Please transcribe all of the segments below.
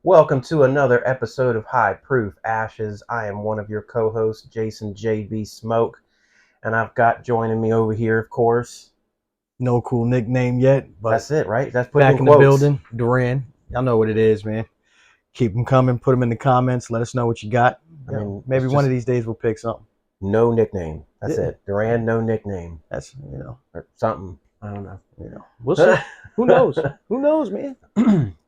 Welcome to another episode of High Proof Ashes. I am one of your co-hosts, Jason JB Smoke, and I've got joining me over here, of course. No cool nickname yet, but that's it, right? That's putting back in the building. Duran, y'all know what it is, man. Keep them coming. Put them in the comments. Let us know what you got. I mean, maybe one of these days we'll pick something. No nickname. That's it. Duran, no nickname. That's or something. I don't know. We'll see. Who knows? Who knows, man?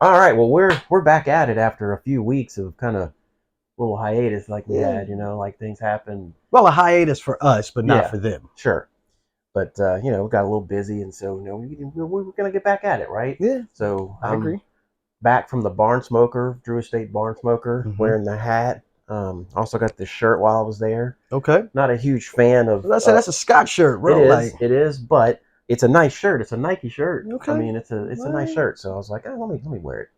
All right. Well, we're back at it after a few weeks of kind of little hiatus, like we had. Like things happen. Well, a hiatus for us, but not for them. Sure. But we got a little busy, and so we were gonna get back at it, right? Yeah. So I agree. Back from the Barnsmoker, Drew Estate Barnsmoker, wearing the hat. Also got this shirt while I was there. Okay. Not a huge fan of. Let's say that's a Scott shirt, bro. It is, but it's a nice shirt. It's a Nike shirt. Okay. I mean, it's a nice shirt. So I was like, let me wear it.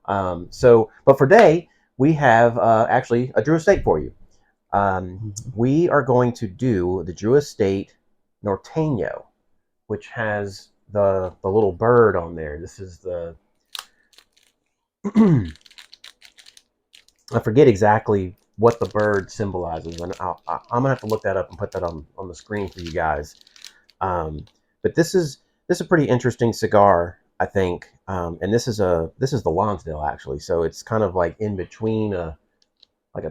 But for today we have actually a Drew Estate for you. We are going to do the Drew Estate Norteño, which has the little bird on there. This is the I forget exactly what the bird symbolizes, and I'm gonna have to look that up and put that on the screen for you guys. But this is a pretty interesting cigar, I think, and this is the Lonsdale actually. So it's kind of like in between a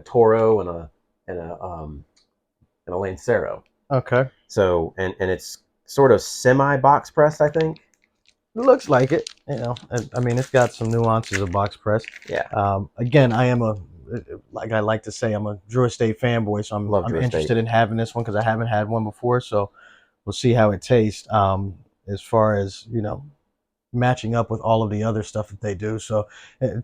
Toro and a Lancero. Okay. So and it's sort of semi box pressed, I think. It looks like it, I mean, it's got some nuances of box press. Yeah. Again, I am like I like to say, I'm a Drew Estate fanboy, so I'm interested in having this one because I haven't had one before. So we'll see how it tastes. As far as matching up with all of the other stuff that they do. So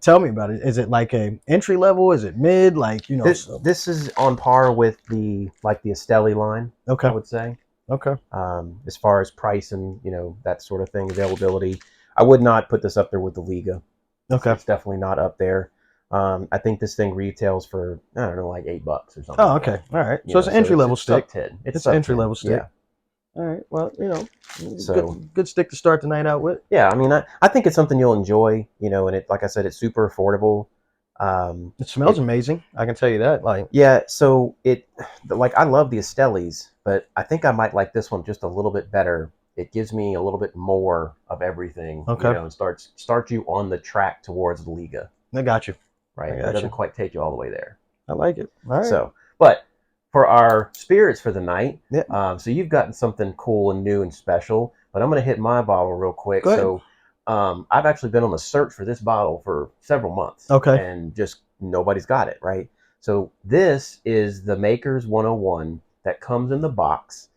tell me about it. Is it like a entry level? Is it mid? Like this is on par with the Esteli line. Okay. I would say. Okay. As far as price and that sort of thing, availability, I would not put this up there with the Liga. Okay. It's definitely not up there. I think this thing retails for I don't know, like $8 or something. Oh, okay. All right. So it's an entry level stick. It's an entry level stick. Yeah. All right. Well, good stick to start the night out with. Yeah. I mean, I think it's something you'll enjoy. And it, like I said, it's super affordable. It smells amazing. I can tell you that. So I love the Estelis, but I think I might like this one just a little bit better. It gives me a little bit more of everything. Okay. And starts you on the track towards the Liga. I got you. Right. It doesn't quite take you all the way there. I like it. All right. So, but for our spirits for the night, yeah. So you've gotten something cool and new and special, but I'm going to hit my bottle real quick. Go ahead. So I've actually been on the search for this bottle for several months. Okay. And just nobody's got it, right? So this is the Maker's 101 that comes in the box.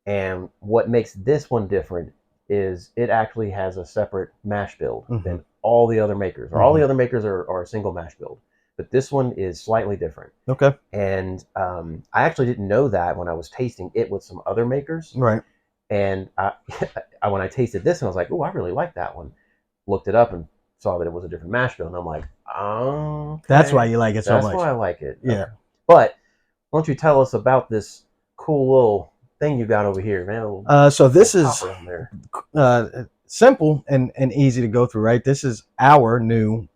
And what makes this one different is it actually has a separate mash build than all the other makers. Or all the other makers are a single mash build. But this one is slightly different. Okay. And I actually didn't know that when I was tasting it with some other makers. Right. And when I tasted this, and I was like, oh, I really like that one. Looked it up and saw that it was a different mash bill, and I'm like, oh, okay. That's why you like it so much. That's why I like it. Yeah. But why don't you tell us about this cool little thing you got over here, man? So this is simple and easy to go through, right? This is our new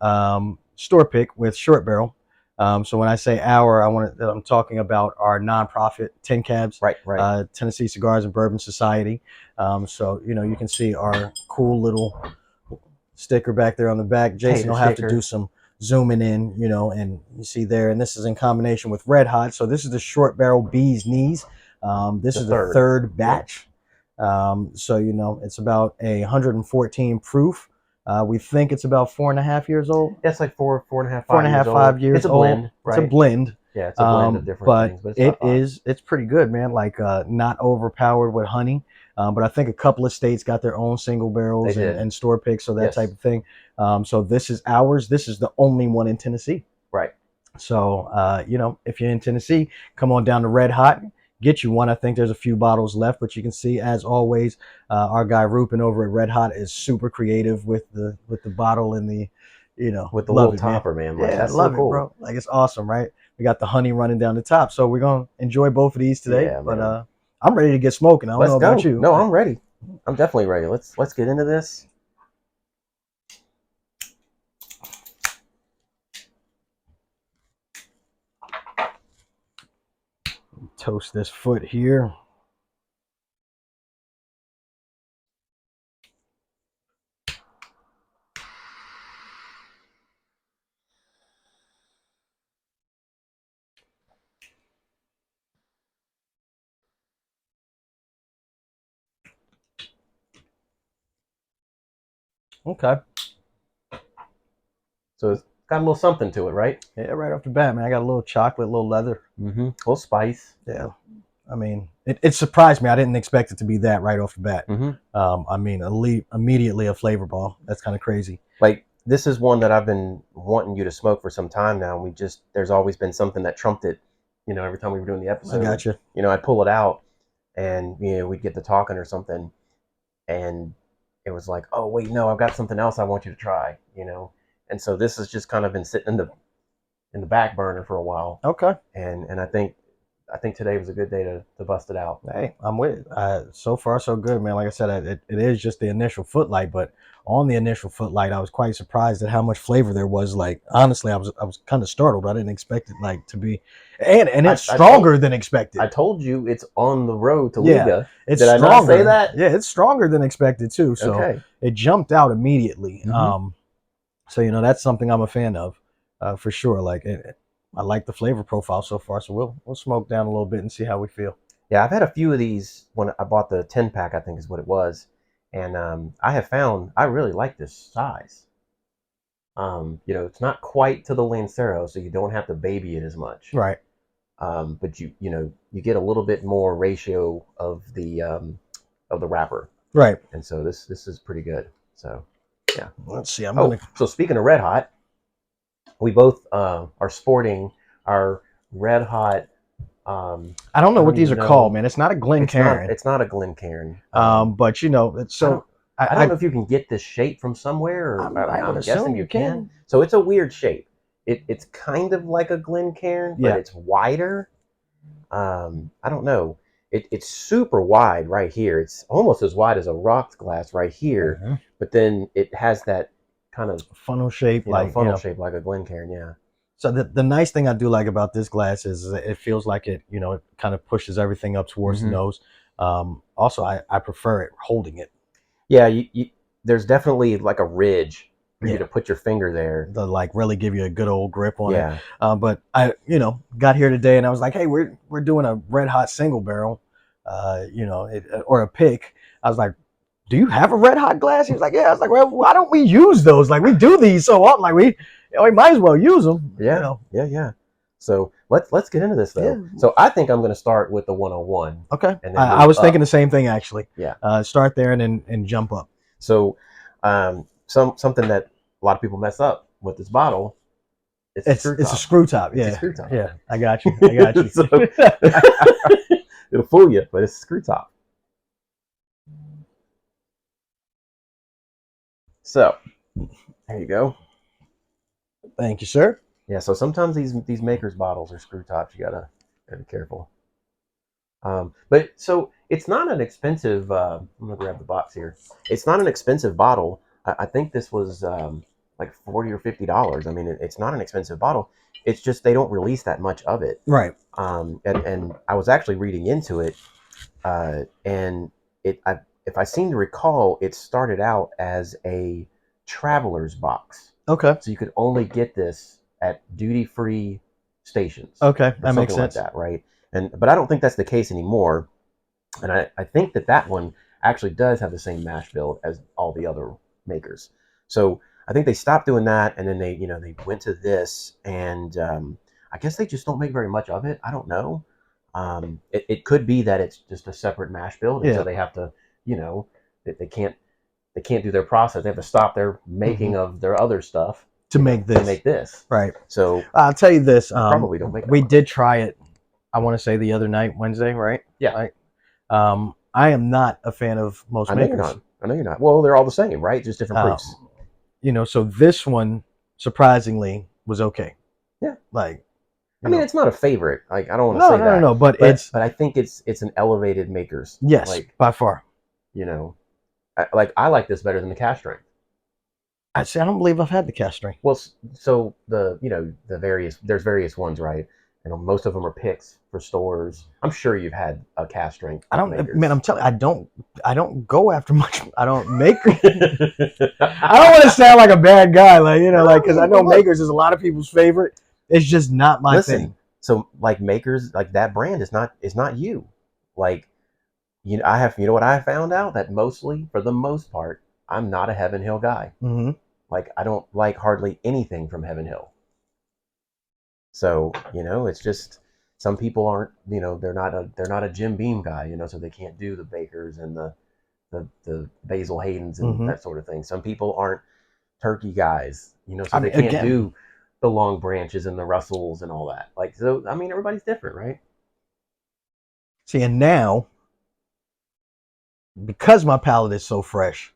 store pick with short barrel. So when I say our, I'm talking about our nonprofit tin cabs, right. Tennessee Cigars and Bourbon Society. So you can see our cool little sticker back there on the back. Jason will have to do some zooming in, and you see there, and this is in combination with Red Hot. So this is the short barrel Bee's Knees. This is the third batch. So it's about 114 proof. We think it's about 4.5 years old. That's like 4.5, 5 years it's a blend, right? It's a blend. Yeah, it's a blend of different things. But it's pretty good, man. Not overpowered with honey. But I think a couple of states got their own single barrels and store picks, so that type of thing. So this is ours. This is the only one in Tennessee. Right. So, if you're in Tennessee, come on down to Red Hot, get you one. I think there's a few bottles left, but you can see, as always, our guy Rupin over at Red Hot is super creative with the bottle and the, with the little topper, man. Yeah, I love it, bro. It's awesome, right? We got the honey running down the top. So we're going to enjoy both of these today. Yeah, but I'm ready to get smoking. I don't know about you. No, I'm ready. I'm definitely ready. Let's get into this. toast this foot here. Okay. So it's got a little something to it, right? Yeah, right off the bat, man. I got a little chocolate, a little leather. Mm-hmm. A little spice. Yeah. I mean, it surprised me. I didn't expect it to be that right off the bat. Mm-hmm. I mean, immediately a flavor ball. That's kind of crazy. Like, this is one that I've been wanting you to smoke for some time now. And there's always been something that trumped it, every time we were doing the episode. I got you. I'd pull it out and, we'd get to talking or something. And it was like, oh, wait, no, I've got something else I want you to try, And so this has just kind of been sitting in the back burner for a while. Okay. And I think today was a good day to bust it out. Hey, I'm with it. So far, so good, man. Like I said, it is just the initial footlight, but on the initial footlight, I was quite surprised at how much flavor there was. Like, honestly, I was kind of startled. I didn't expect it to be, and it's stronger than expected. I told you it's on the road to Liga. Yeah, it's Did stronger. I not say that? Yeah, it's stronger than expected too. So okay. It jumped out immediately. Mm-hmm. So that's something I'm a fan of, for sure. Like I like the flavor profile so far. So we'll smoke down a little bit and see how we feel. Yeah, I've had a few of these when I bought the 10-pack, I think is what it was. And I have found I really like this size. It's not quite to the Lancero, so you don't have to baby it as much. Right. But you get a little bit more ratio of the wrapper. Right. And so this is pretty good. So yeah. Let's see. So speaking of Red Hot, we both are sporting our Red Hot. I don't know what these are called, man. It's not a Glencairn. It's not a Glencairn. But so I don't know if you can get this shape from somewhere. Or I'm guessing you can. So it's a weird shape. It's kind of like a Glencairn, but it's wider. I don't know. It's super wide right here. It's almost as wide as a rocks glass right here. Mm-hmm. But then it has that kind of funnel shape, shape like a Glencairn. Yeah. So the nice thing I do like about this glass is it feels like it kind of pushes everything up towards the nose. Also, I prefer it holding it. Yeah, there's definitely like a ridge for you to put your finger there. To like really give you a good old grip on it. But I got here today and I was like, hey, we're doing a Red Hot single barrel, or a pick. I was like, do you have a Red Hot glass? He was like, yeah. I was like, well, why don't we use those? Like, we do these so often. Like, we might as well use them. Yeah. So let's get into this though. Yeah. So I think I'm going to start with the 101. Okay. And then I was thinking the same thing actually. Yeah. Start there and jump up. So something that a lot of people mess up with this bottle. It's a screw top. Yeah. It's a screw top. Yeah. I got you. So, it'll fool you, but it's a screw top. So, there you go. Thank you, sir. Yeah, so sometimes these makers bottles are screw tops. You gotta be careful. But so it's not an expensive. I'm gonna grab the box here. It's not an expensive bottle. I think this was like $40 or $50. I mean, it's not an expensive bottle. It's just they don't release that much of it. Right. And I was actually reading into it, and if I seem to recall, it started out as a traveler's box. Okay. So you could only get this at duty-free stations. Okay, that makes sense. Like that, right? But I don't think that's the case anymore. And I think that one actually does have the same mash bill as all the other makers. So I think they stopped doing that, and then they went to this, and I guess they just don't make very much of it. I don't know. It could be that it's just a separate mash bill, and so they have to, they can't do their process. They have to stop their making of their other stuff to make this. Right. So I'll tell you this. Probably don't make. We did try it. I want to say the other night, Wednesday, right? Yeah. Right. I am not a fan of most makers. I know you're not. Well, they're all the same, right? Just different proofs. So this one surprisingly was okay. Yeah. Like, I mean, it's not a favorite. Like, I don't want to say that. No. But I think it's an elevated makers. Yes, by far. I like this better than the cast strength. I don't believe I've had the cast strength. Well, so there's various ones, right? And most of them are picks for stores. I'm sure you've had a cast strength. I don't, man. I'm telling you, I don't go after much. I don't make. I don't want to sound like a bad guy, like like because I know makers is a lot of people's favorite. It's just not my thing. So like makers, like that brand is not you. Like you know what I found out, that mostly for the most part I'm not a Heaven Hill guy. Mm-hmm. Like I don't like hardly anything from Heaven Hill. So, it's just some people aren't, they're not a Jim Beam guy, so they can't do the Bakers and the Basil Haydens and that sort of thing. Some people aren't turkey guys, so they can't do the long branches and the Russells and all that. Like, so, I mean, everybody's different, right? See, and now, because my palate is so fresh.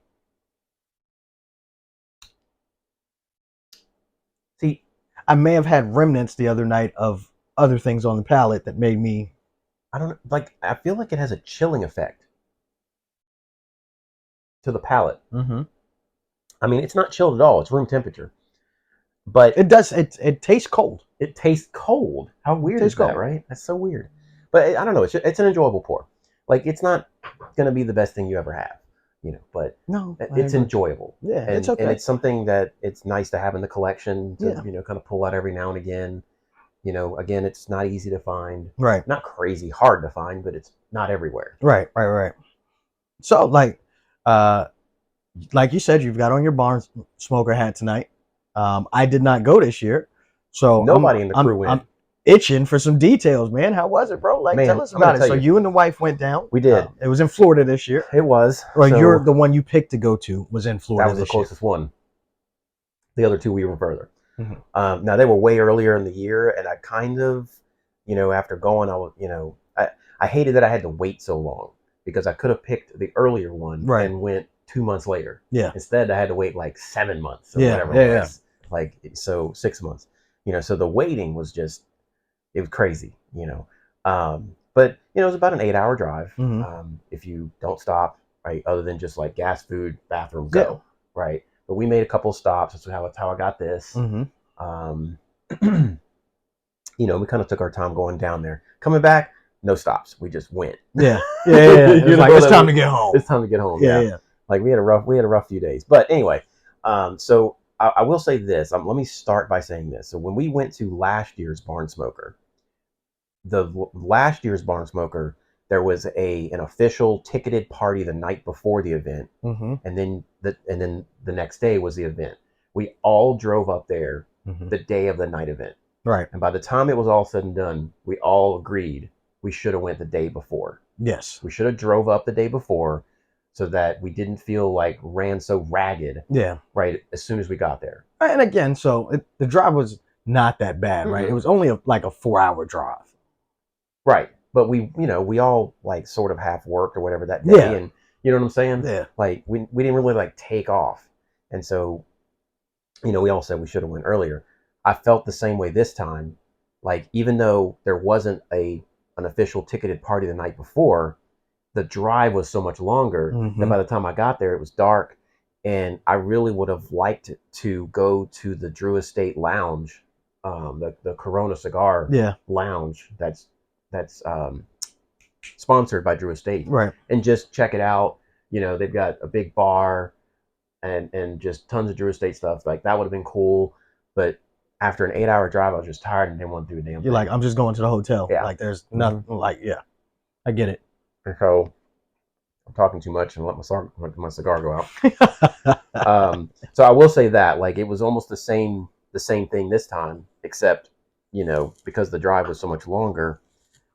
See, I may have had remnants the other night of other things on the palate that made me. I don't like. I feel like it has a chilling effect to the palate. Mm-hmm. I mean, it's not chilled at all. It's room temperature, but it does. It tastes cold. It tastes cold. How weird is that, right? That's so weird. But I don't know. It's an enjoyable pour. Like, it's not gonna be the best thing you ever have, But no, it's enjoyable. Yeah, and, it's okay. And it's something that it's nice to have in the collection to kind of pull out every now and again. Again, it's not easy to find. Right. Not crazy hard to find, but it's not everywhere. Right. So, like you said, you've got on your Barnsmoker hat tonight. I did not go this year, so nobody in the crew went. I'm itching for some details, man. How was it, bro? Like, tell us about it. So you and the wife went down. We did. It was in Florida this year. It was. Well, you're the one you picked to go to was in Florida. That was the closest one. The other two we were further. Mm-hmm. Now they were way earlier in the year, and I kind of, after going, I hated that I had to wait so long, because I could have picked the earlier one and went 2 months later. Yeah. Instead, I had to wait like 7 months or whatever it was. Yeah. Like, so 6 months. So the waiting was just, it was crazy. But it was about an 8-hour drive. Mm-hmm. If you don't stop, right, other than just like gas, food, bathroom, go, right. But we made a couple of stops. That's how I got this. Mm-hmm. We kind of took our time going down there. Coming back, no stops. We just went. Yeah. It's time to get home. It's time to get home. Yeah. Like we had a rough few days. But anyway, so I will say this. Let me start by saying this. So when we went to last year's Barnsmoker, there was an official ticketed party the night before the event, mm-hmm. and then the next day was the event. We all drove up there the day of the night event, right? And by the time it was all said and done, we all agreed we should have went the day before. Yes, we should have drove up the day before, so that we didn't feel like ran so ragged. Yeah, right. As soon as we got there, and again, so the drive was not that bad, right? Mm-hmm. It was only a 4-hour drive, right? But we all like sort of half worked or whatever that day, and you know what I'm saying? Yeah. Like we didn't really like take off, and so we all said we should have went earlier. I felt the same way this time. Like, even though there wasn't an official ticketed party the night before, the drive was so much longer that by the time I got there, it was dark, and I really would have liked to go to the Drew Estate Lounge, the Corona Cigar Lounge. That's sponsored by Drew Estate, right? And just check it out. They've got a big bar and just tons of Drew Estate stuff. Like, that would have been cool. But after an 8-hour drive, I was just tired and didn't want to do a damn thing. You're like, I'm just going to the hotel. Yeah. Like, there's nothing. Like, yeah, I get it. And so I'm talking too much and let my cigar go out. So I will say that, like, it was almost the same thing this time, except, because the drive was so much longer,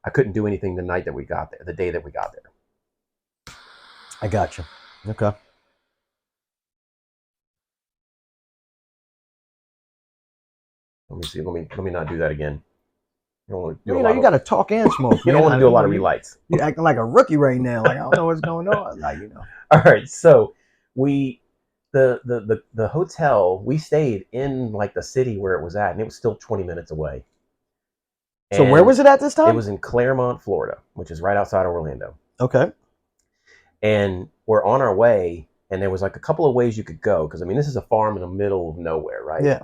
I couldn't do anything the day that we got there. I got you. Okay. Let me see. Let me not do that again. You got to talk and smoke. You don't want to do a lot of relights. You're acting like a rookie right now. Like, I don't know what's going on. Like, All right. So the hotel, we stayed in like the city where it was at, and it was still 20 minutes away. So where was it at this time? It was in Claremont, Florida, which is right outside of Orlando. Okay. And we're on our way, and there was like a couple of ways you could go, because this is a farm in the middle of nowhere, right? Yeah.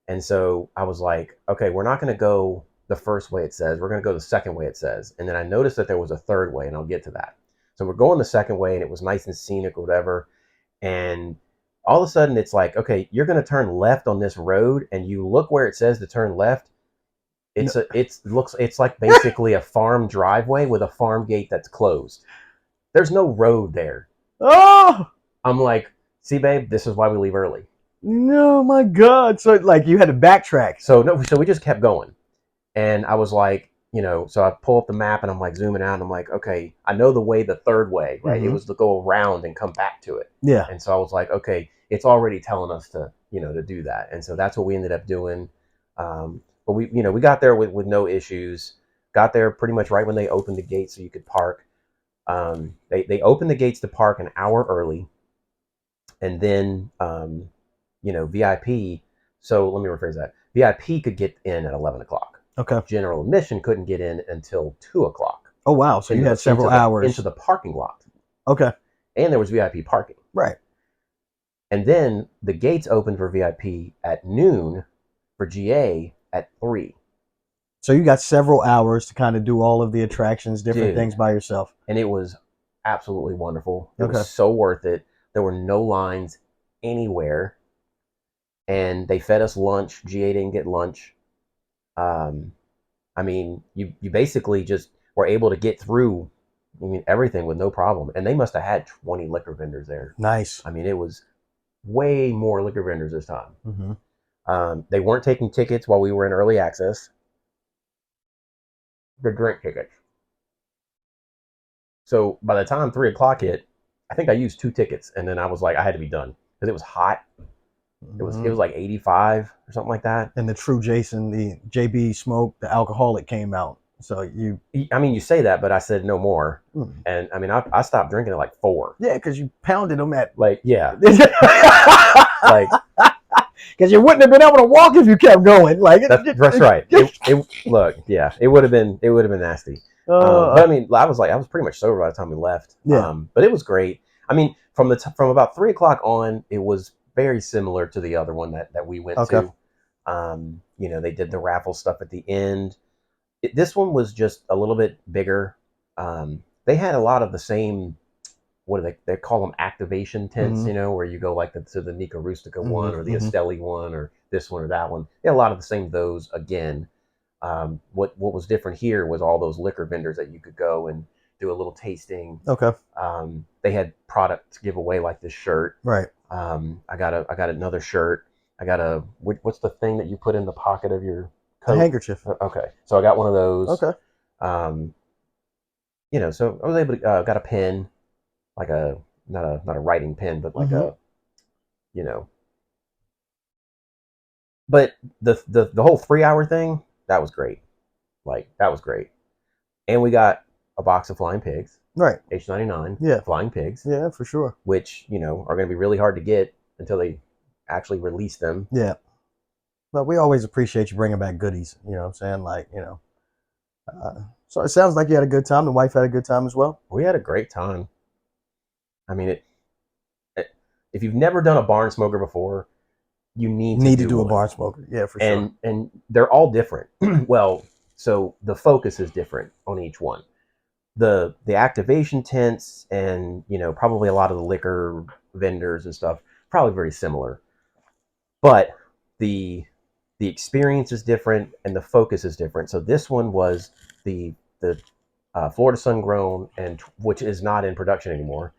And so I was like, okay, we're not going to go the first way it says. We're going to go the second way it says. And then I noticed that there was a third way, and I'll get to that. So we're going the second way, and it was nice and scenic or whatever. And all of a sudden, it's like, okay, you're going to turn left on this road, and you look where it says to turn left. It's like basically a farm driveway with a farm gate that's closed. There's no road there. Oh, I'm like, see, babe, this is why we leave early. no, my God. So like you had to backtrack. So we just kept going. And I was like, so I pull up the map and I'm like zooming out and I'm like, okay, I know the way, the third way, right? It was to go around and come back to it. Yeah. And so I was like, okay, it's already telling us to do that. And so that's what we ended up doing. But we got there with no issues. Got there pretty much right when they opened the gates so you could park. They opened the gates to park an hour early. And then, VIP. So let me rephrase that. VIP could get in at 11 o'clock. Okay. General admission couldn't get in until 2 o'clock. Oh, wow. So you had several hours. Into the parking lot. Okay. And there was VIP parking. Right. And then the gates opened for VIP at noon, for GA at 3. So you got several hours to kind of do all of the attractions, different things by yourself. And it was absolutely wonderful. It was so worth it. There were no lines anywhere. And they fed us lunch. GA didn't get lunch. I mean, you basically just were able to get through, everything with no problem. And they must have had 20 liquor vendors there. Nice. I mean, it was way more liquor vendors this time. Mm-hmm. They weren't taking tickets while we were in early access. The drink tickets. So by the time 3 o'clock hit, I think I used 2 tickets, and then I was like, I had to be done because it was hot. It was like 85 or something like that. And the true Jason, the JB Smoke, the alcoholic came out. So you say that, but I said no more. And I stopped drinking at like 4. Yeah, because you pounded them at yeah. Like because you wouldn't have been able to walk if you kept going. Like that's right. It would have been nasty. But I was pretty much sober by the time we left. Yeah. But it was great. From about 3 o'clock on, it was very similar to the other one that we went to. They did the raffle stuff at the end. This one was just a little bit bigger. They had a lot of the same, what do they call them, activation tents, where you go like to the Nica Rustica one or the Esteli one or this one or that one. They had a lot of the same of those again. What was different here was all those liquor vendors that you could go and do a little tasting. Okay. They had product to give away like this shirt. Right. I got another shirt. I got what's the thing that you put in the pocket of your coat? A handkerchief. Okay. So I got one of those. Okay. So I was able to got a pen, like not a writing pen, but like but the whole 3-hour thing, that was great. That was great. And we got a box of flying pigs. Right. H99. Yeah. Flying pigs. Yeah, for sure. Which, are going to be really hard to get until they actually release them. Yeah. But we always appreciate you bringing back goodies. You know what I'm saying? So it sounds like you had a good time. The wife had a good time as well. We had a great time. If you've never done a barn smoker before, you need to do a barn smoker. Yeah, for sure. And they're all different. Well, so the focus is different on each one. The activation tents and probably a lot of the liquor vendors and stuff probably very similar, but the experience is different and the focus is different. So this one was the Florida Sun Grown, and which is not in production anymore,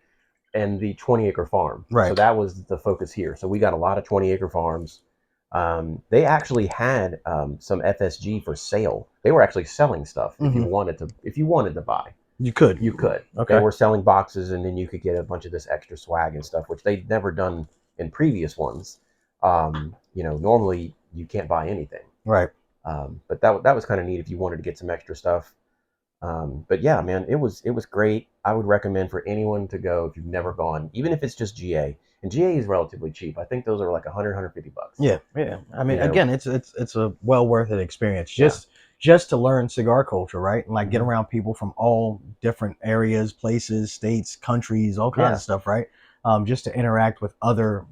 and the 20-acre farm. Right. So that was the focus here. So we got a lot of 20-acre farms. They actually had some FSG for sale. They were actually selling stuff if you wanted to buy. You could. Okay. They were selling boxes, and then you could get a bunch of this extra swag and stuff, which they'd never done in previous ones. Normally you can't buy anything. Right. But that was kind of neat if you wanted to get some extra stuff. But yeah, man, it was great. I would recommend for anyone to go if you've never gone, even if it's just GA. And GA is relatively cheap. I think those are like $150. Yeah. Again, it's a well worth it experience. Just to learn cigar culture, right? And get around people from all different areas, places, states, countries, all kinds of stuff, right? Just to interact with other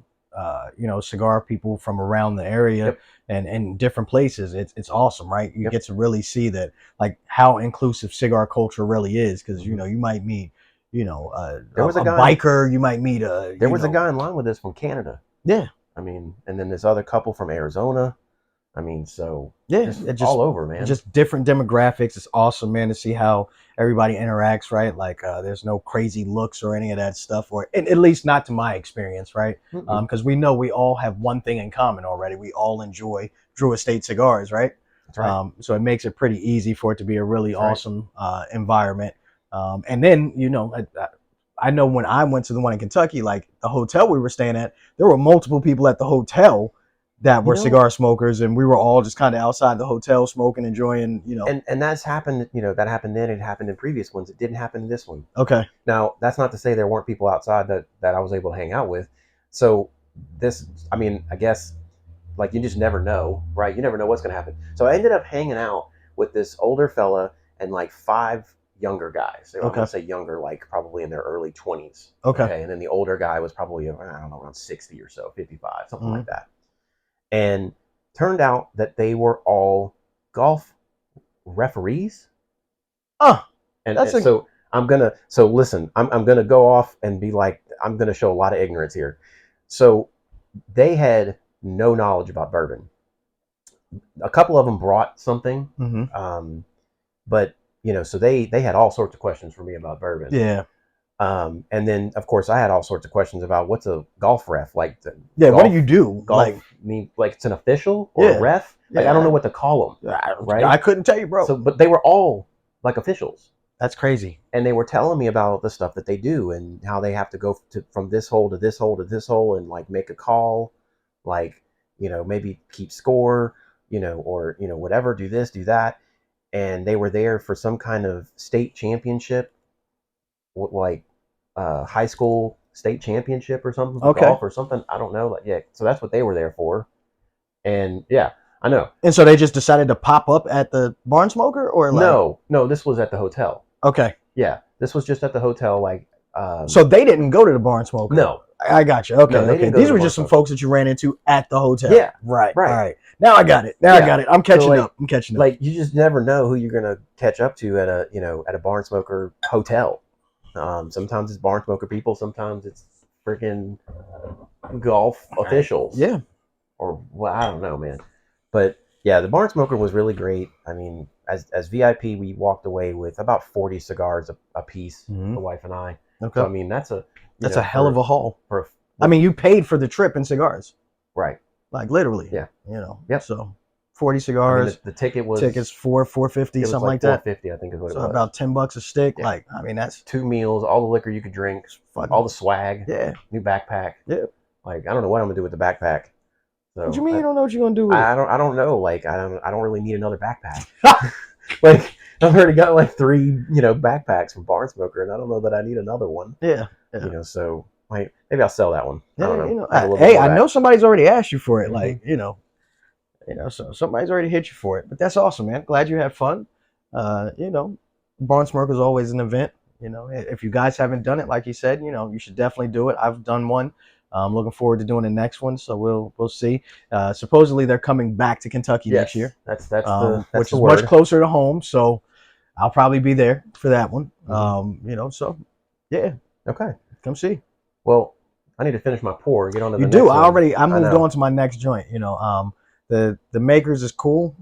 you know, cigar people from around the area. Yep. And different places. It's awesome, right? You Yep. get to really see that, like, how inclusive cigar culture really is, because you Mhm. know, you might meet, you know, There was a a guy. biker, you might meet a There was a guy in line with us from Canada. yeah, I mean, and then this other couple from Arizona. I mean, so yeah, just it all over, man. just different demographics. It's awesome, man, to see how everybody interacts, right? Like, there's no crazy looks or any of that stuff, or at least not to my experience, right? Mm-mm. Because we know we all have one thing in common already. We all enjoy Drew Estate cigars, right? That's right. So it makes it pretty easy for it to be a really That's right. awesome environment. And then, you know, I know when I went to the one in Kentucky, like the hotel we were staying at, there were multiple people at the hotel that were cigar smokers, and we were all just kind of outside the hotel smoking, enjoying, you know. And that's happened, you know, that happened then. It happened in previous ones. It didn't happen in this one. Okay. Now, that's not to say there weren't people outside that I was able to hang out with. So this, I mean, I guess, like, you just never know, right? You never know what's going to happen. So I ended up hanging out with this older fella and like 5 younger guys. I'm going to say younger, like probably in their early 20s. Okay. And then the older guy was probably, I don't know, around 60 or so, 55, something like that. And turned out that they were all golf referees. Oh, So listen, I'm gonna go off and be like, I'm gonna show a lot of ignorance here. So they had no knowledge about bourbon. A couple of them brought something, but you know, so they had all sorts of questions for me about bourbon. Yeah. And then of course I had all sorts of questions about what's a golf ref, like. What do you do? Golf, like it's an official or a ref? Like, I don't know what to call them. Right? I couldn't tell you, bro. So, but they were all like officials. That's crazy. And they were telling me about the stuff that they do and how they have to go from this hole to this hole to this hole and like make a call, like, you know, maybe keep score, you know, or, you know, whatever, do this, do that. And they were there for some kind of state championship, like high school state championship or something, for golf or something. I don't know. Like, yeah. So that's what they were there for. And yeah, I know. And so they just decided to pop up at the Barnsmoker, or like... No, this was at the hotel. Okay. Yeah, this was just at the hotel. Like, so they didn't go to the Barnsmoker. No, I got you. Okay, no, okay. These were just some folks that you ran into at the hotel. Yeah, right. All right. Now I got it. I got it. I'm catching up. I'm catching up. Like, you just never know who you're gonna catch up to at a Barnsmoker hotel. Sometimes it's Barnsmoker people. Sometimes it's freaking golf officials. Yeah. Or, well, I don't know, man. But yeah, the Barnsmoker was really great. I mean, as VIP, we walked away with about 40 cigars a piece, the wife and I. Okay. So, I mean, that's a hell of a haul. I mean, you paid for the trip in cigars. Right. Like, literally. Yeah. You know. Yep. So 40 cigars. I mean, the tickets $4.50, something like that. $4.50, I think is what it so was. About $10 a stick. Yeah. Like, I mean, that's 2 meals, all the liquor you could drink, all the swag. Yeah. New backpack. Yeah. Like, I don't know what I'm gonna do with the backpack. So, what you mean you don't know what you're gonna do with it? I don't know. Like, I don't really need another backpack. Like, I've already got like 3, backpacks from Barnsmoker, and I don't know that I need another one. Yeah. So maybe I'll sell that one. Yeah, I don't know. I know somebody's already asked you for it. Like, so somebody's already hit you for it. But that's awesome, man. Glad you had fun. Barnsmoker is always an event. If you guys haven't done it, like you said, you should definitely do it. I've done one. I'm looking forward to doing the next one. So we'll see. Supposedly they're coming back to Kentucky next year. That's which the is word. Much closer to home. So I'll probably be there for that one. So yeah. Okay. Come see. Well, I need to finish my pour. Get on to the next one. I moved on to my next joint. The Makers is cool.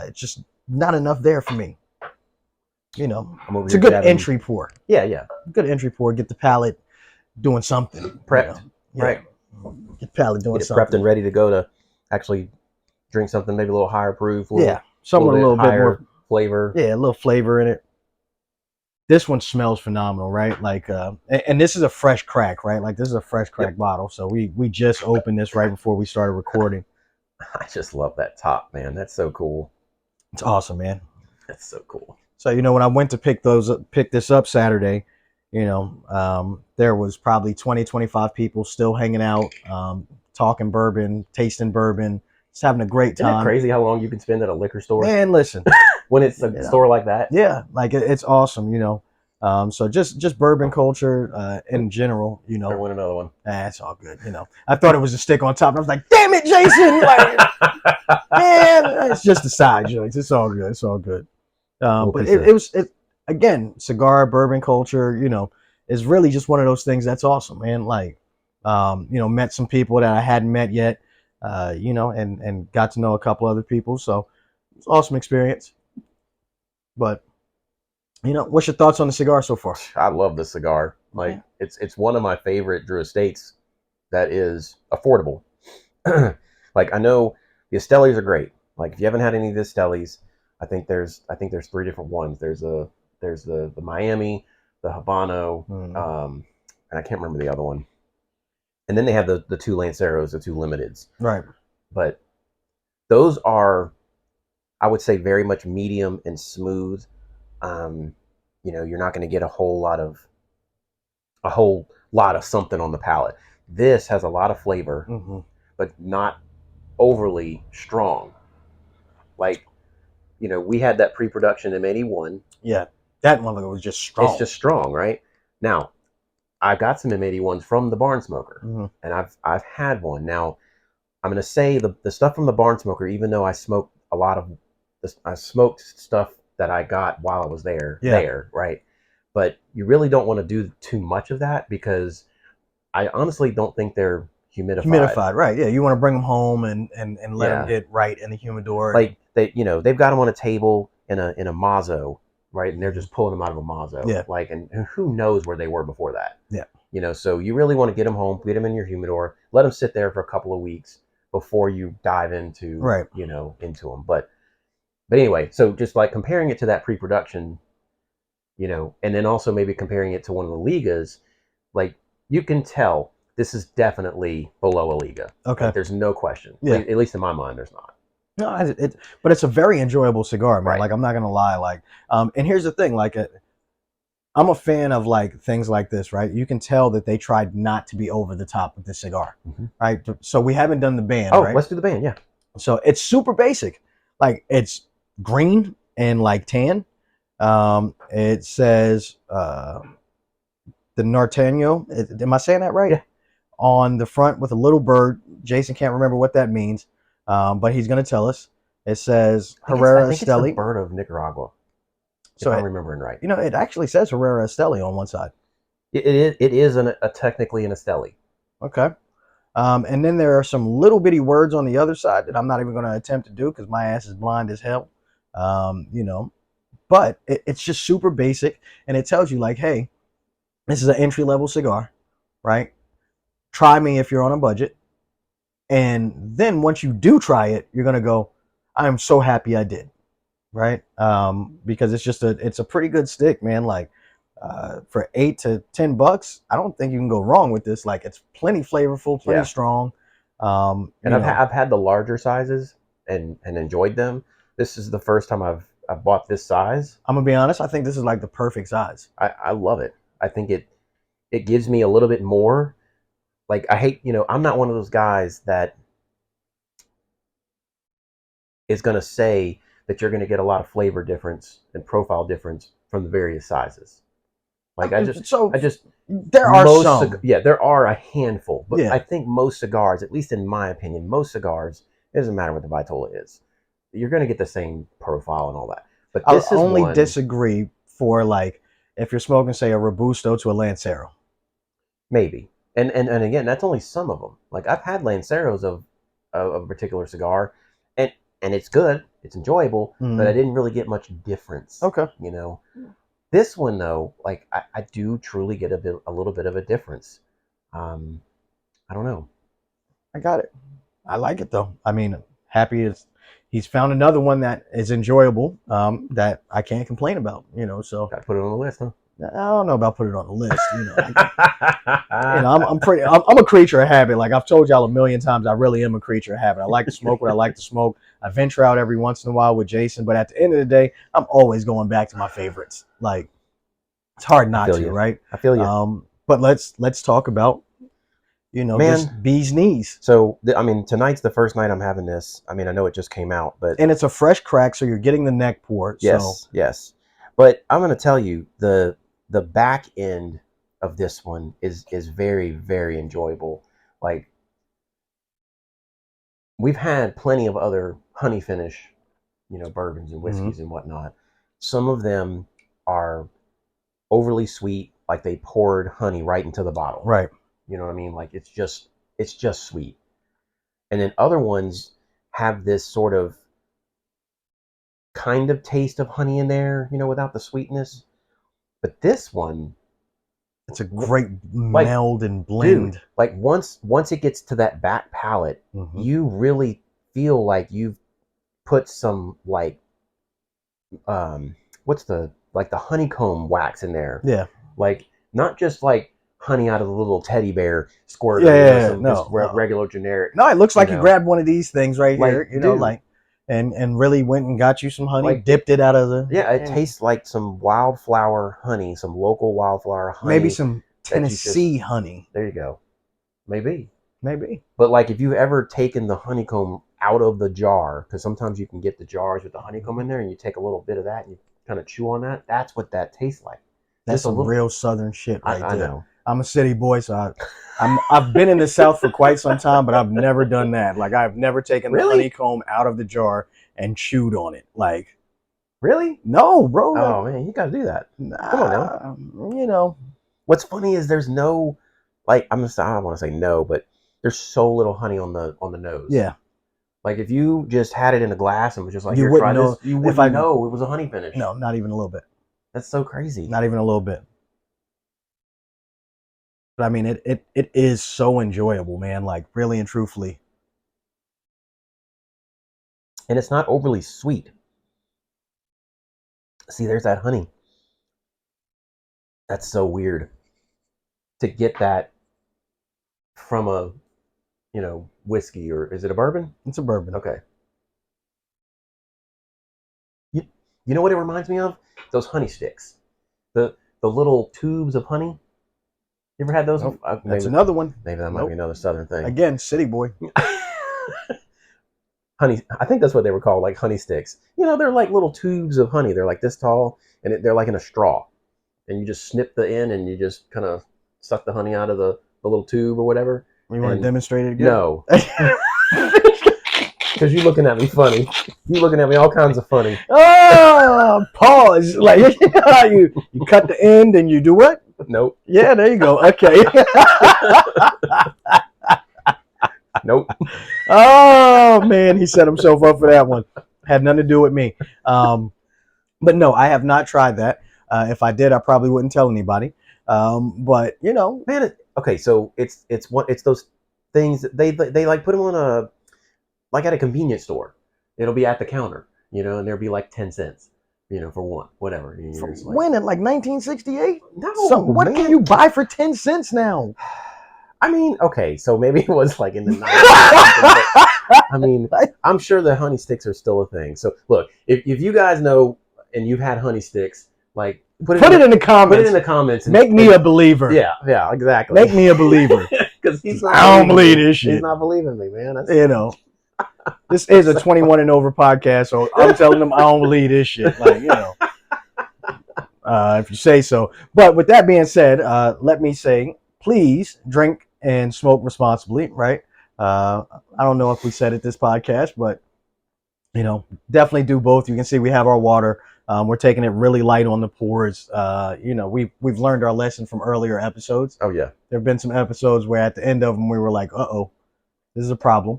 It's just not enough there for me. It's a good entry pour. Yeah. Good entry pour. Get the palate doing something. Prepped. Right. Get the palate doing something. Prepped and ready to go to actually drink something maybe a little higher proof. Something with a little bit more flavor. Yeah, a little flavor in it. This one smells phenomenal, right? Like, and this is a fresh crack, right? Like, this is a fresh crack bottle. So we just opened this right before we started recording. I just love that top, man. That's so cool. It's awesome, man. That's so cool. So, when I went to pick this up Saturday, there was probably 20, 25 people still hanging out, talking bourbon, tasting bourbon, just having a great time. Isn't it crazy how long you can spend at a liquor store? Man, listen. When it's a store like that? Yeah, like it's awesome, So just bourbon culture in general, you know. Better win another one. That's all good, you know. I thought it was a stick on top. And I was like, damn it, Jason! Like, man, it's just a side joke. It's all good. It's all good. But it was again, cigar bourbon culture, you know, is really just one of those things that's awesome, man. Like, you know, met some people that I hadn't met yet, you know, and got to know a couple other people. So it's an awesome experience. But you know, what's your thoughts on the cigar so far? I love the cigar. Like, it's one of my favorite Drew Estates that is affordable. Like, I know the Estelis are great. Like, if you haven't had any of the Estelis, I think there's 3 different ones. There's the Miami, the Habano, and I can't remember the other one. And then they have the 2 Lanceros, the 2 limiteds. Right. But those are, I would say, very much medium and smooth. You know, you're not going to get a whole lot of something on the palate. This has a lot of flavor, but not overly strong. Like, you know, we had that pre-production M81. Yeah, that motherfucker was just strong. It's just strong, right? Now, I got some M81s from the Barnsmoker, and I've had one. Now, I'm going to say the stuff from the Barnsmoker, even though I smoked a lot of this, I smoked stuff that I got while I was there, right? But you really don't want to do too much of that, because I honestly don't think they're humidified. Right? Yeah, you want to bring them home and let them get right in the humidor. Like, they, you know, they've got them on a table in a mazo, right? And they're just pulling them out of a mazo. Yeah. Like, and who knows where they were before that? Yeah. You know, so you really want to get them home, get them in your humidor, let them sit there for a couple of weeks before you dive into, you know, into them. But anyway, so just like comparing it to that pre-production, you know, and then also maybe comparing it to one of the Ligas, like, you can tell this is definitely below a Liga. Okay. Like, there's no question. Yeah. At least in my mind, there's not. No, but it's a very enjoyable cigar, man. Right. Like, I'm not gonna lie. Like, and here's the thing. Like, I'm a fan of like things like this, right? You can tell that they tried not to be over the top with this cigar, right? So we haven't done the band. Oh, right? let's do the band. Yeah. So it's super basic. Like, it's green and like tan. It says the Norteño. Am I saying that right? Yeah. On the front with a little bird. Jason can't remember what that means, but he's going to tell us. It says Herrera Esteli. It's the bird of Nicaragua, if I'm remembering right. You know, it actually says Herrera Esteli on one side. It is technically an Esteli. Okay. And then there are some little bitty words on the other side that I'm not even going to attempt to do because my ass is blind as hell. You know, but it's just super basic, and it tells you like, hey, this is an entry-level cigar, right? Try me if you're on a budget. And then once you do try it, you're going to go, I am so happy I did, right? Because it's a pretty good stick, man. Like, for $8 to $10, I don't think you can go wrong with this. Like, it's plenty flavorful, plenty strong. And I've had the larger sizes and enjoyed them. This is the first time I've bought this size. I'm gonna be honest. I think this is like the perfect size. I love it. I think it gives me a little bit more. Like, I hate, you know, I'm not one of those guys that is going to say that you're going to get a lot of flavor difference and profile difference from the various sizes. Like, there are some. There are a handful, but Yeah. I think most cigars, at least in my opinion, most cigars, it doesn't matter what the Vitola is, you're going to get the same profile and all that. But this I'll only disagree for, like, if you're smoking, say, a Robusto to a Lancero. Maybe. And again, that's only some of them. Like, I've had Lanceros of a particular cigar, and it's good, it's enjoyable, but I didn't really get much difference. Okay. You know, this one though, like, I do truly get a little bit of a difference. I don't know. I got it. I like it though. I mean, happy he's found another one that is enjoyable, that I can't complain about. You know, so Got to put it on the list, huh? I don't know about putting it on the list. You know, I'm a creature of habit. Like I've told y'all a million times, I really am a creature of habit. I like to smoke what I like to smoke. I venture out every once in a while with Jason, but at the end of the day, I'm always going back to my favorites. Like, it's hard not to, right? I feel you. But let's talk about, you know, just bee's knees. So I mean, tonight's the first night I'm having this. I mean, I know it just came out, but it's a fresh crack, so you're getting the neck pour. Yes, yes. But I'm going to tell you, the back end of this one is very, very enjoyable. Like, we've had plenty of other honey finish, bourbons and whiskeys and whatnot. Some of them are overly sweet, like they poured honey right into the bottle. Right. You know what I mean? Like it's just sweet. And then other ones have this sort of kind of taste of honey in there, without the sweetness. But this one, it's a great meld and blend. Dude, like once it gets to that back palate, you really feel like you've put some like the honeycomb wax in there. Yeah. Like not just like honey out of the little teddy bear squirt. No, regular generic. No, it looks like you grabbed one of these things right here, dude, and really went and got you some honey, dipped it out of the... Yeah, it tastes like some wildflower honey, some local wildflower honey. Maybe some Tennessee honey. There you go. Maybe. But like if you've ever taken the honeycomb out of the jar, because sometimes you can get the jars with the honeycomb in there, and you take a little bit of that and you kind of chew on that, that's what that tastes like. That's some real Southern shit right there. I know. I'm a city boy, so I've been in the South for quite some time, but I've never done that. Like, I've never taken the honeycomb out of the jar and chewed on it. Like, really? No, bro. Oh, man, you got to do that. Come on now. What's funny is there's no, like, I don't want to say no, but there's so little honey on the nose. Yeah. Like, if you just had it in a glass and was just like, you wouldn't know. You wouldn't know it was a honey finish. No, not even a little bit. That's so crazy. Not even a little bit. But I mean, it is so enjoyable, man. Like, really and truthfully. And it's not overly sweet. See, there's that honey. That's so weird. To get that from a, whiskey, or is it a bourbon? It's a bourbon. Okay. You know what it reminds me of? Those honey sticks. The little tubes of honey. You ever had those? Nope. That's another one. Maybe that might be another Southern thing. Again, city boy. Honey, I think that's what they were called, like honey sticks. They're like little tubes of honey. They're like this tall, and they're like in a straw. And you just snip the end, and you just kind of suck the honey out of the little tube or whatever. You want to demonstrate it again? No. Because you're looking at me funny. You're looking at me all kinds of funny. Oh, pause. Like, you cut the end and you do what? Nope. Yeah, there you go. Okay. Nope. Oh, man, he set himself up for that one. Had nothing to do with me. But no, I have not tried that. If I did, I probably wouldn't tell anybody. But man, okay, so it's those things that they like put them on like at a convenience store. It'll be at the counter, and there'll be like 10 cents, for one, whatever. When, in like 1968? No, what can you buy for 10 cents now? I mean, okay, so maybe it was like in the 90s. I mean, I'm sure the honey sticks are still a thing. So look, if you guys know and you've had honey sticks, like put it in the comments. Put it in the comments. Make me a believer. Yeah, exactly. Make me a believer. Because I don't believe this shit. He's not believing me, man. This is a 21 and over podcast, so I'm telling them I don't believe this shit. Like, if you say so. But with that being said, let me say, please drink and smoke responsibly, right? I don't know if we said it this podcast, but definitely do both. You can see we have our water. We're taking it really light on the pours. We've learned our lesson from earlier episodes. Oh yeah, there have been some episodes where at the end of them we were like, "Uh-oh, this is a problem."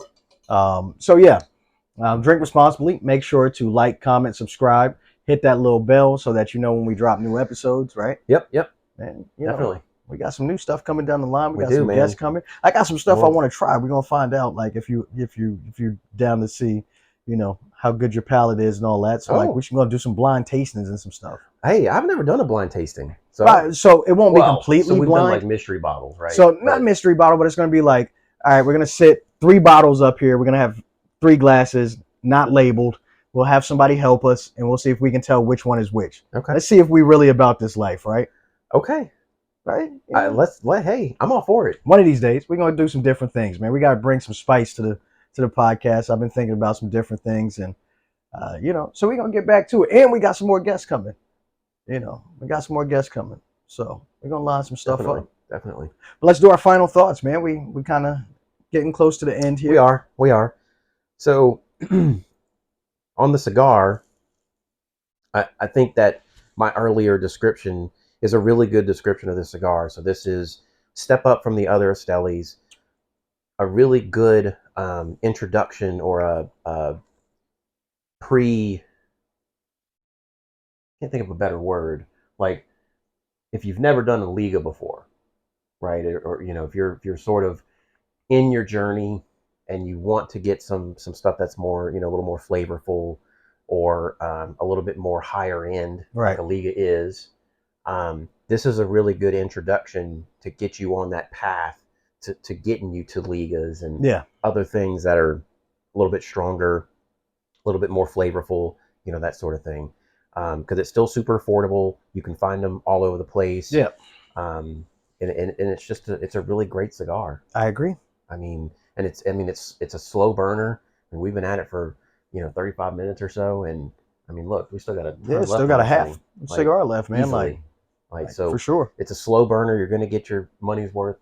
Drink responsibly. Make sure to like, comment, subscribe, hit that little bell so that you know when we drop new episodes. Right? Yep. And definitely. We got some new stuff coming down the line. We got some guests coming. I got some stuff I want to try. We're gonna find out, like, if you're down to see, how good your palate is and all that. So like, we're gonna do some blind tastings and some stuff. Hey, I've never done a blind tasting, so so it won't be completely so we've blind. Done like mystery bottles, right? So not mystery bottle, but it's gonna be like, all right, we're gonna sit 3 bottles up here. We're gonna have 3 glasses, not labeled. We'll have somebody help us, and we'll see if we can tell which one is which. Okay. Let's see if we really about this life, right? Okay. Right? Hey, I'm all for it. One of these days, we're gonna do some different things, man. We gotta bring some spice to the podcast. I've been thinking about some different things, and so we're gonna get back to it. And we got some more guests coming. We got some more guests coming. So we're gonna line some stuff Definitely, up. definitely. But let's do our final thoughts, man. We kind of getting close to the end here. We are. So on the cigar, I think that my earlier description is a really good description of this cigar. So this is step up from the other Estelis, a really good introduction or a pre. Can't think of a better word. Like if you've never done a Liga before, right? Or you know, if you're sort of in your journey and you want to get some stuff that's more, you know, a little more flavorful or a little bit more higher end, Right. like a Liga is, this is a really good introduction to get you on that path to getting you to Ligas and Yeah. other things that are a little bit stronger, a little bit more flavorful, you know, that sort of thing. Because it's still super affordable. You can find them all over the place. Yeah. And it's just it's a really great cigar. I agree. I mean, and it's a slow burner, and we've been at it for 35 minutes or so, and I mean, look, we still got a ton Still left got on a this half thing. cigar left, man. Easily. Like so, for sure. it's a slow burner. You're gonna get your money's worth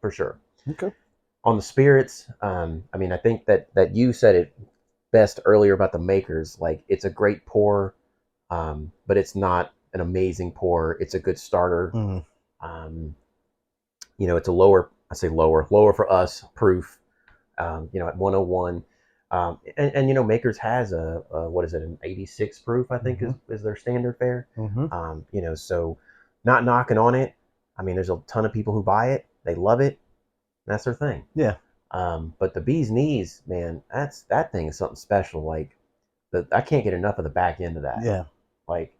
for sure. Okay. On the spirits, I mean, I think that you said it best earlier about the makers. Like, it's a great pour, but it's not an amazing pour. It's a good starter. It's a lower. I say lower for us proof. At 101. Makers has a what is it, an 86 proof, I think is their standard fare. So not knocking on it. I mean, there's a ton of people who buy it. They love it. That's their thing. Yeah. But the bee's knees, man, that thing is something special. Like, I can't get enough of the back end of that. Yeah. Like,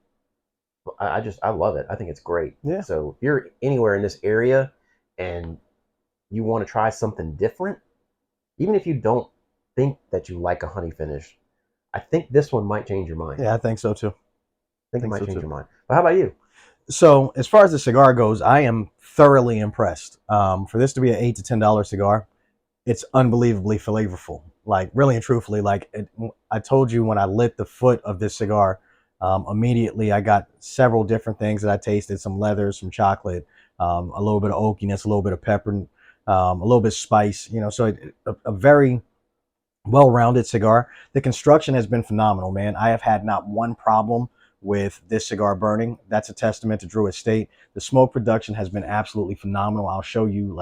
I love it. I think it's great. Yeah. So if you're anywhere in this area and you want to try something different, even if you don't think that you like a honey finish, I think this one might change your mind. Yeah, I think so too. I think it might change your mind. But how about you? So as far as the cigar goes, I am thoroughly impressed. For this to be an $8 to $10 cigar, it's unbelievably flavorful. Like, really and truthfully, I told you when I lit the foot of this cigar, immediately I got several different things that I tasted: some leather, some chocolate, a little bit of oakiness, a little bit of pepper, a little bit of spice. So a very well-rounded cigar. The construction has been phenomenal, man. I have had not one problem with this cigar burning. That's a testament to Drew Estate. The smoke production has been absolutely phenomenal. I'll show you,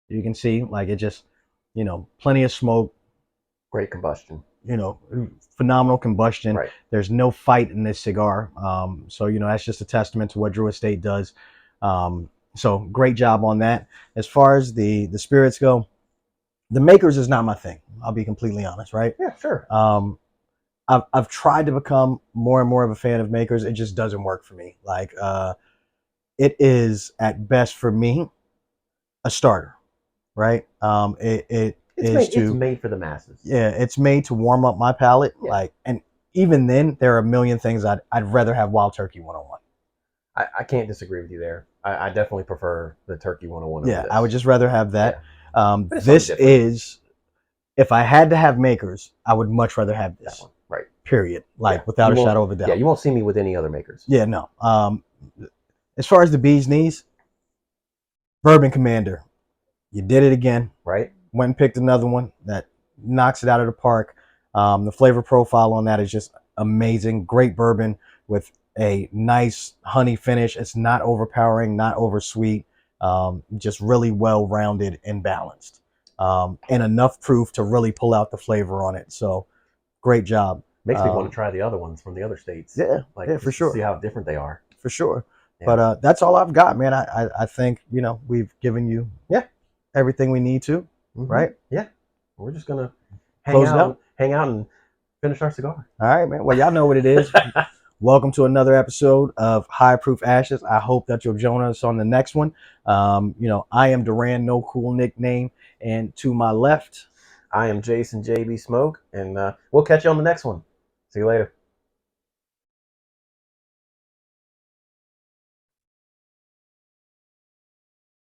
you can see, it just, plenty of smoke. Great combustion. Phenomenal combustion. Right. There's no fight in this cigar. So that's just a testament to what Drew Estate does. So great job on that. As far as the spirits go, the makers is not my thing. I'll be completely honest, right? Yeah, sure. I've tried to become more and more of a fan of makers. It just doesn't work for me. It is at best for me a starter, right? It's made for the masses. Yeah, it's made to warm up my palate. Yeah. And even then, there are a million things I'd rather have Wild Turkey 101. I can't disagree with you there. I definitely prefer the Turkey 101. Yeah, I would just rather have that. Yeah. This is, if I had to have makers, I would much rather have this. That one. Right. Period. Without a shadow of a doubt. Yeah, you won't see me with any other makers. Yeah, no. As far as the bee's knees, Bourbon Commander, you did it again. Right. Went and picked another one that knocks it out of the park. The flavor profile on that is just amazing. Great bourbon with a nice honey finish. It's not overpowering, not oversweet. Just really well-rounded and balanced. And enough proof to really pull out the flavor on it. So great job. Makes me want to try the other ones from the other states. Yeah, for sure. See how different they are. For sure. Yeah. But that's all I've got, man. I think, we've given you everything we need to, right? Yeah. We're just going to hang out and finish our cigar. All right, man. Well, y'all know what it is. Welcome to another episode of High Proof Ashes. I hope that you'll join us on the next one. I am Duran, no cool nickname. And to my left, I am Jason JB Smoke. And we'll catch you on the next one. See you later.